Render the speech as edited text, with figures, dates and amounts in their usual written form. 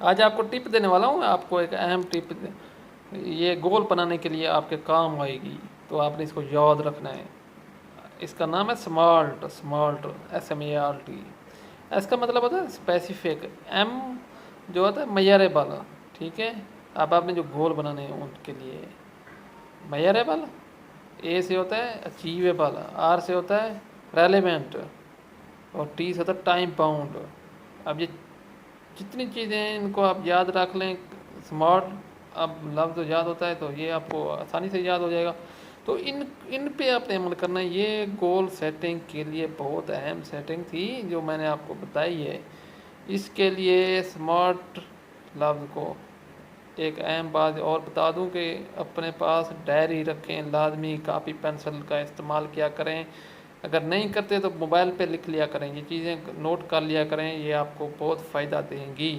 आज आपको टिप देने वाला हूँ, आपको एक अहम टिप ये गोल बनाने के लिए आपके काम आएगी। तो आपने इसको याद रखना है। इसका नाम है स्मार्ट। Smart, SMART। इसका मतलब होता है स्पेसिफिक। एम जो होता है मेजरेबल। ठीक है। अब आपने जो गोल बनाने हैं उनके लिए मेजरेबल। ए से होता है अचीवेबल, आर से होता है रेलेवेंट, और टी से होता है टाइम बाउंड। अब ये जितनी चीज़ें हैं इनको आप याद रख लें। स्मार्ट अब लफ्ज़ याद होता है तो ये आपको आसानी से याद हो जाएगा। तो इन इन पे आपने अमल करना है। ये गोल सेटिंग के लिए बहुत अहम सेटिंग थी जो मैंने आपको बताई है। इसके लिए स्मार्ट लफ्ज़ को एक अहम बात और बता दूं कि अपने पास डायरी रखें लाजमी। कापी पेंसिल का इस्तेमाल किया करें। अगर नहीं करते तो मोबाइल पे लिख लिया करें। ये चीज़ें नोट कर लिया करें, ये आपको बहुत फ़ायदा देंगी।